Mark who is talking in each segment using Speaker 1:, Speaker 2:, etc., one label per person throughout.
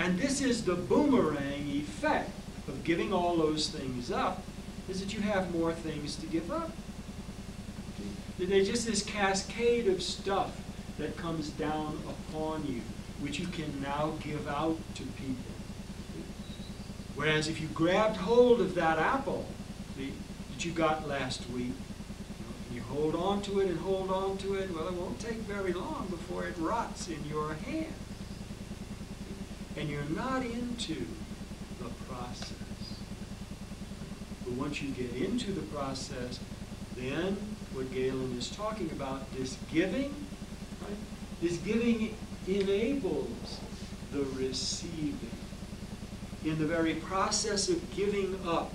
Speaker 1: And this is the boomerang effect of giving all those things up, is that you have more things to give up. There's just this cascade of stuff that comes down upon you, which you can now give out to people. Whereas if you grabbed hold of that apple that you got last week, and you hold on to it and hold on to it, well, it won't take very long before it rots in your hand. And you're not into the process. But once you get into the process, then what Galen is talking about, this giving, right? This giving enables the receiving. In the very process of giving up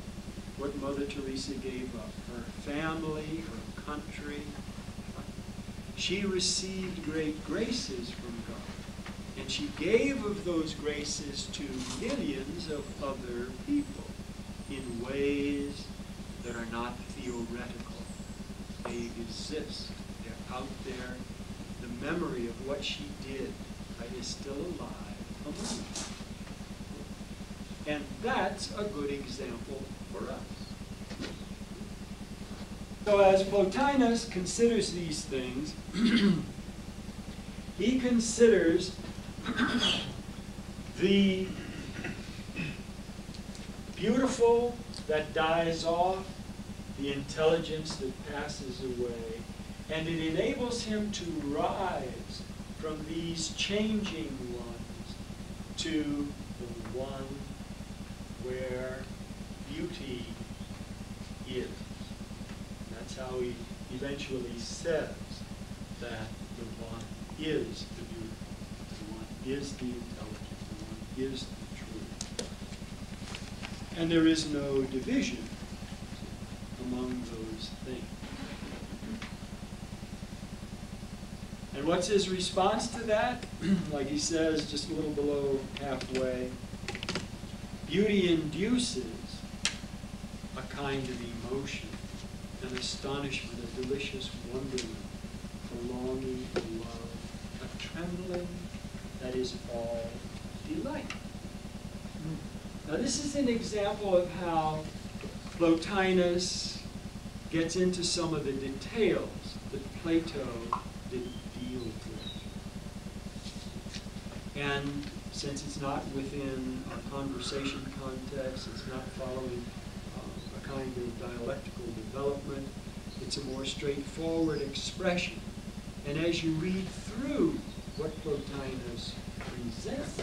Speaker 1: what Mother Teresa gave up, her family, her country, she received great graces from God. And she gave of those graces to millions of other people in ways that are not theoretical. They exist. They're out there. The memory of what she did, right, is still alive among us. And that's a good example for us. So as Plotinus considers these things, he considers the beautiful that dies off, the intelligence that passes away, and it enables him to rise from these changing ones to the one where beauty is. That's how he eventually says that the one is the beautiful, the one is the intelligent, the one is the true. And there is no division among those things. And what's his response to that? Like he says, just a little below halfway, beauty induces a kind of emotion, an astonishment, a delicious wonderment, a longing, a love, a trembling that is all delight. Now this is an example of how Plotinus gets into some of the details that Plato didn't deal with. And since it's not within a conversation context, it's not following a kind of dialectical development, it's a more straightforward expression. And as you read through what Plotinus presents,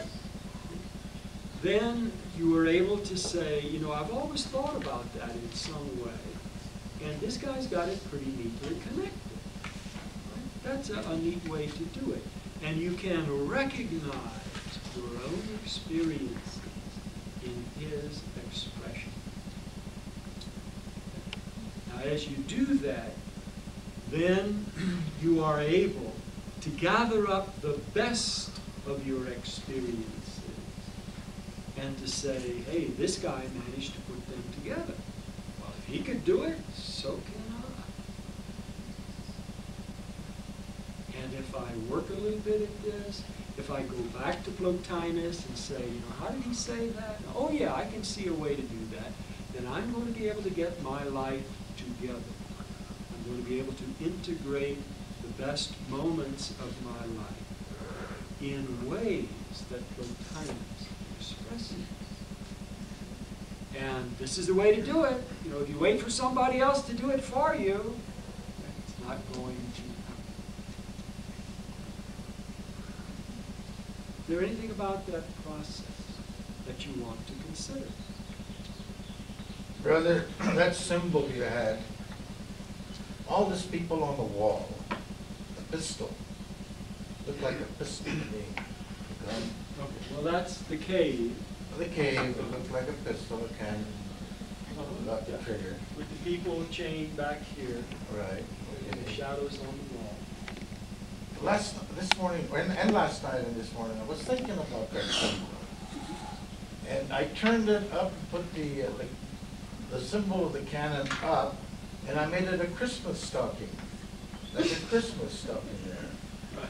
Speaker 1: then you are able to say, you know, I've always thought about that in some way, and this guy's got it pretty neatly connected. Right? That's a neat way to do it. And you can recognize your own experiences in his expression. Now, as you do that, then you are able to gather up the best of your experiences and to say, hey, this guy managed to put them together. Well, if he could do it, so can I. And if I work a little bit at this, if I go back to Plotinus and say, you know, how did he say that? Oh yeah, I can see a way to do that. Then I'm going to be able to get my life together. I'm going to be able to integrate the best moments of my life in ways that Plotinus expresses. And this is the way to do it. You know, if you wait for somebody else to do it for you, it's not going to happen. Is there anything about that process that you want to consider?
Speaker 2: Brother, that symbol you had, all these people on the wall, the pistol, looked like a pistol to me.
Speaker 1: Okay, well that's the cave.
Speaker 2: The cave, it looked like a pistol, a cannon, got the trigger.
Speaker 1: With the people chained back here.
Speaker 2: Right.
Speaker 1: And the shadows on the wall.
Speaker 2: This morning, and last night and this morning, I was thinking about that symbol. And I turned it up and put the symbol of the cannon up, and I made it a Christmas stocking. Like a Christmas stocking there.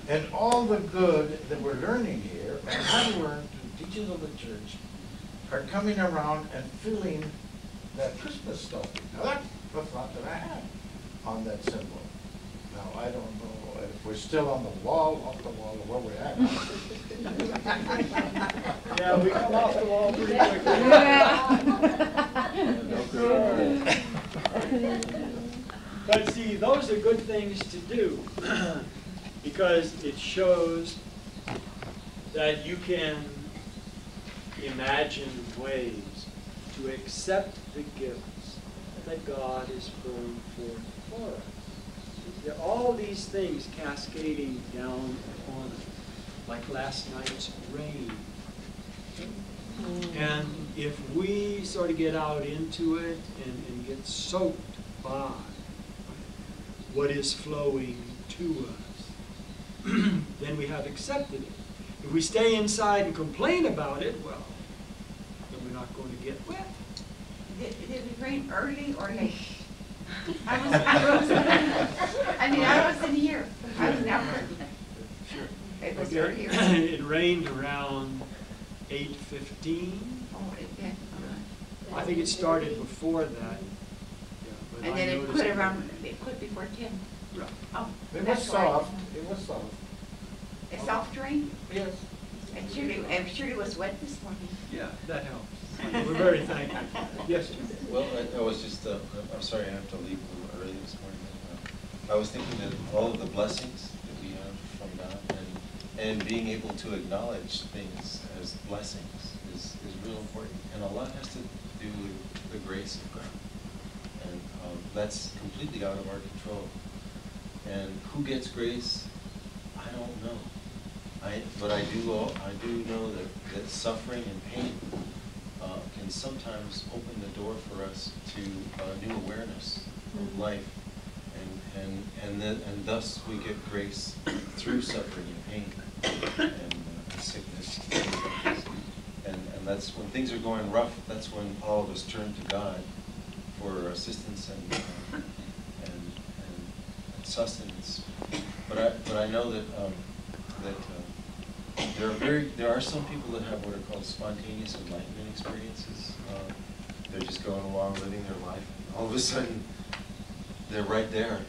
Speaker 2: And all the good that we're learning here, and how to learn teachers of the church are coming around and filling that Christmas stocking. Now that's the thought that I had on that symbol. Now I don't know if we're still on the wall, off the wall, or where we're at.
Speaker 1: Yeah, we come off the wall pretty quickly. But see, those are good things to do because it shows that you can imagine ways to accept the gifts that God is pouring forth for us. There are all these things cascading down upon us, like last night's rain. And if we sort of get out into it and get soaked by what is flowing to us, then we have accepted it. If we stay inside and complain about it, well, then we're not going to get wet.
Speaker 3: Did it rain early or late? I wasn't here. I was out there.
Speaker 1: Sure.
Speaker 3: It was
Speaker 1: Okay.
Speaker 3: earlier.
Speaker 1: It rained around 8:15.
Speaker 3: Oh, it did.
Speaker 1: I think it started before that. Yeah, but
Speaker 3: And
Speaker 1: I
Speaker 3: then it
Speaker 1: noticed
Speaker 3: quit around, it quit before 10.
Speaker 1: Right.
Speaker 3: Oh,
Speaker 2: It was
Speaker 3: that's why.
Speaker 2: soft, it was soft.
Speaker 3: A soft rain?
Speaker 2: Yes.
Speaker 3: And Shirley was wet this morning.
Speaker 1: Yeah, that helps. We're very thankful. Yes, Jim?
Speaker 4: Well, I was just, I'm sorry I have to leave a little early this morning. I was thinking that all of the blessings that we have from God and being able to acknowledge things as blessings is real important. And a lot has to do with the grace of God. And that's completely out of our control. And who gets grace? I don't know. But I do know that suffering and pain can sometimes open the door for us to new awareness of life, and thus we get grace through suffering and pain and sickness. And that's when things are going rough. That's when all of us turn to God for assistance and sustenance. But I know that there are some people that have what are called spontaneous enlightenment experiences. They're just going along living their life, and all of a sudden they're right there.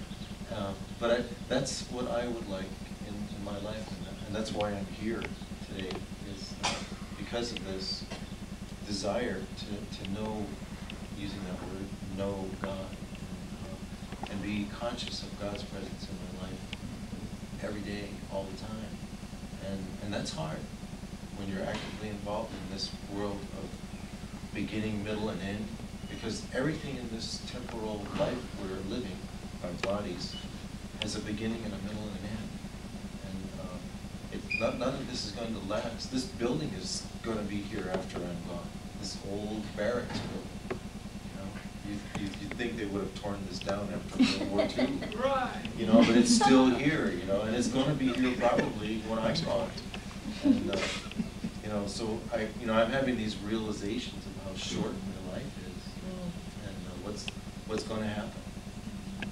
Speaker 4: But that's what I would like in my life, and that's why I'm here today, is because of this desire to know, using that word, know God, and be conscious of God's presence in my life every day, all the time. And that's hard when you're actively involved in this world of beginning, middle, and end, because everything in this temporal life we're living, our bodies, has a beginning and a middle and an end. And none of this is going to last. This building is going to be here after I'm gone. This old barracks building. You'd think they would have torn this down after World War II.
Speaker 1: Right.
Speaker 4: But it's still here, and it's going to be here probably when I'm gone. And, so I'm having these realizations of how short my life is, and what's going to happen. And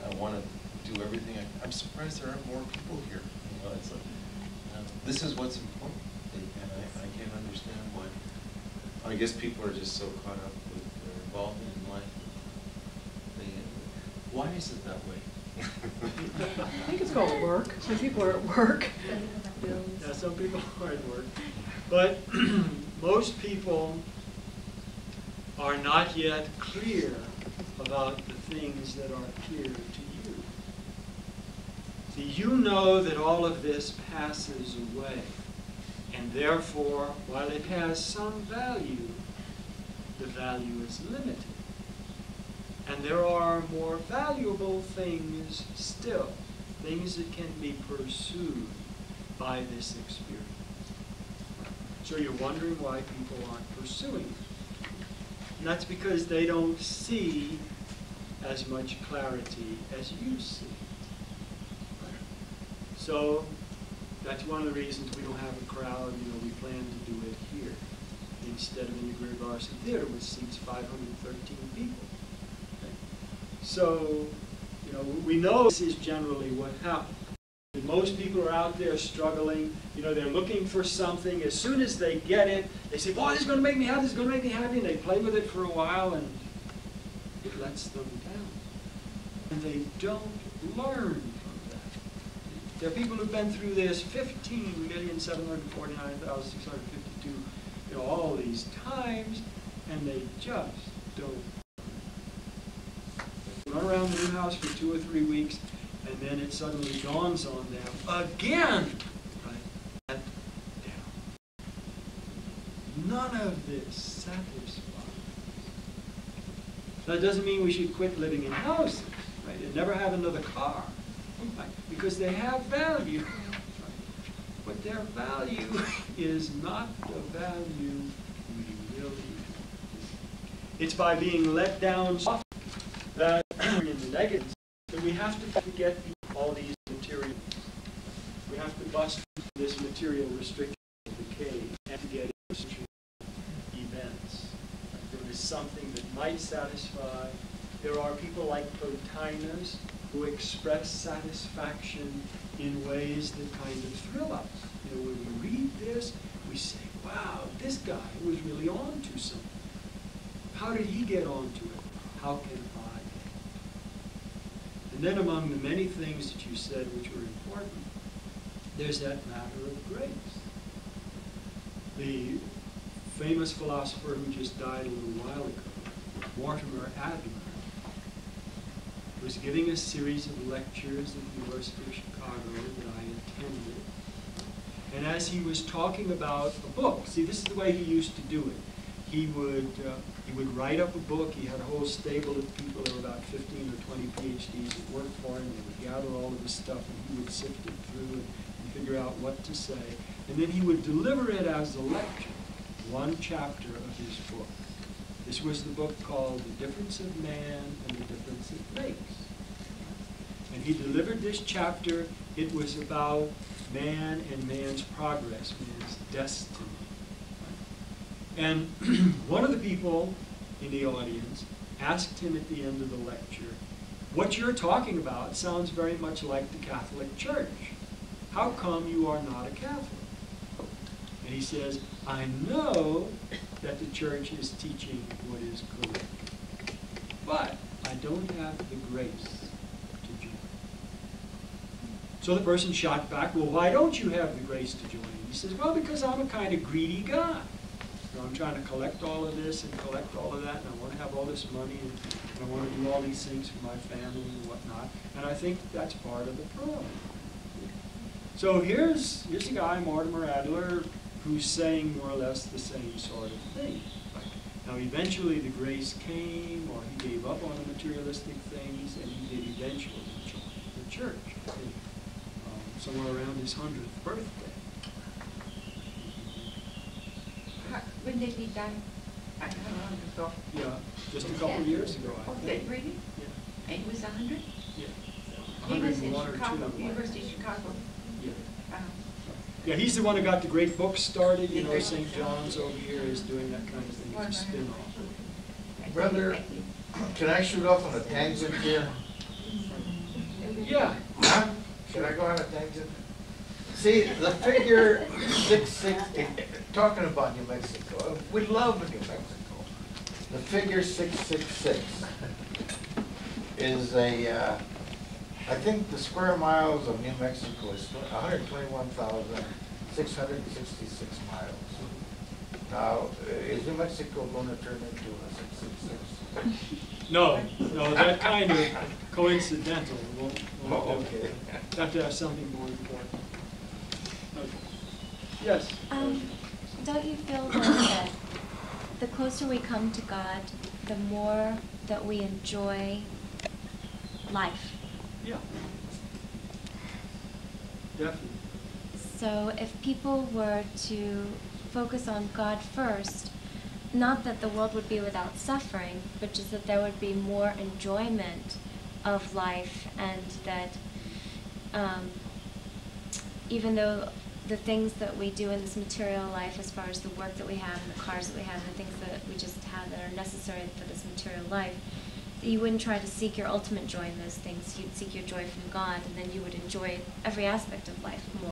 Speaker 4: I want to do everything. I'm surprised there aren't more people here. It's like, this is what's important, and I can't understand why. I guess people are just so caught up with their involvement in life. Why is it that way?
Speaker 5: I think it's called work. Some people are at work.
Speaker 1: Yeah, some people are at work. But most people are not yet clear about the things that are clear to you. See, you know that all of this passes away, and therefore, while it has some value, the value is limited. And there are more valuable things still, things that can be pursued by this experience. So you're wondering why people aren't pursuing it. And that's because they don't see as much clarity as you see. So that's one of the reasons we don't have a crowd. We plan to do it here instead of in the Greer Garrison Theater, which seats 513 people. So, we know this is generally what happens. Most people are out there struggling. You know, they're looking for something. As soon as they get it, they say, boy, this is going to make me happy, this is going to make me happy, and they play with it for a while, and it lets them down. And they don't learn from that. There are people who've been through this 15,749,652, you know, all these times, and they just don't. They run around the new house for 2 or 3 weeks, and then it suddenly dawns on them again, right? Let down. None of this satisfies. That doesn't mean we should quit living in houses, right? And never have another car, right? Because they have value, right? But their value is not the value we really have. It's by being let down that in the negatives that we have to get all these material. We have to bust this material restriction of the cave and to get into events. There is something that might satisfy. There are people like Plotinus who express satisfaction in ways that kind of thrill us. You know, when we read this, we say, wow, this guy was really on to something. How did he get onto it? How can I? And then among the many things that you said which were important, there's that matter of grace. The famous philosopher who just died a little while ago, Mortimer Adler, was giving a series of lectures at the University of Chicago that I attended. And as he was talking about a book, see, this is the way he used to do it. He would write up a book. He had a whole stable of people. There were about 15 or 20 PhDs that worked for him. They would gather all of this stuff, and he would sift it through and figure out what to say. And then he would deliver it as a lecture, one chapter of his book. This was the book called The Difference of Man and the Difference It Makes. And he delivered this chapter. It was about man and man's progress, man's destiny. And one of the people in the audience asked him at the end of the lecture, what you're talking about sounds very much like the Catholic Church. How come you are not a Catholic? And he says, I know that the church is teaching what is correct, but I don't have the grace to join. So the person shot back, well, why don't you have the grace to join? He says, well, because I'm a kind of greedy guy. I'm trying to collect all of this and collect all of that, and I want to have all this money, and I want to do all these things for my family and whatnot. And I think that's part of the problem. So here's a guy, Mortimer Adler, who's saying more or less the same sort of thing. Now eventually the grace came, or he gave up on the materialistic things, and he did eventually join the church, I think, somewhere around his 100th birthday.
Speaker 3: When did he die? I don't know.
Speaker 1: Yeah, just a couple of years ago, I think.
Speaker 3: Okay, really?
Speaker 1: Yeah.
Speaker 3: And he was 100?
Speaker 1: Yeah.
Speaker 3: He was in
Speaker 1: 101 or
Speaker 3: Chicago,
Speaker 1: 2.
Speaker 3: University of Chicago.
Speaker 1: Yeah.
Speaker 3: Uh-huh.
Speaker 1: Yeah, he's the one who got the great book started. You know, St. John's over here is doing that kind of thing. It's a spin-off.
Speaker 2: Brother, can I shoot off on a tangent here?
Speaker 1: Yeah.
Speaker 2: Huh? Should I go on a tangent? See, the figure 666, talking about New Mexico, we love New Mexico. The figure 666 is I think the square miles of New Mexico is 121,666 miles. Now, is New Mexico going to turn into a 666?
Speaker 1: No, that kind of coincidental. We'll
Speaker 2: Oh, okay.
Speaker 1: have to have something more important. Okay. Yes?
Speaker 6: Don't you feel though that the closer we come to God, the more that we enjoy life?
Speaker 1: Yeah. Definitely.
Speaker 6: So if people were to focus on God first, not that the world would be without suffering, but just that there would be more enjoyment of life, and that even though the things that we do in this material life, as far as the work that we have and the cars that we have and the things that we just have that are necessary for this material life, you wouldn't try to seek your ultimate joy in those things. You'd seek your joy from God, and then you would enjoy every aspect of life more.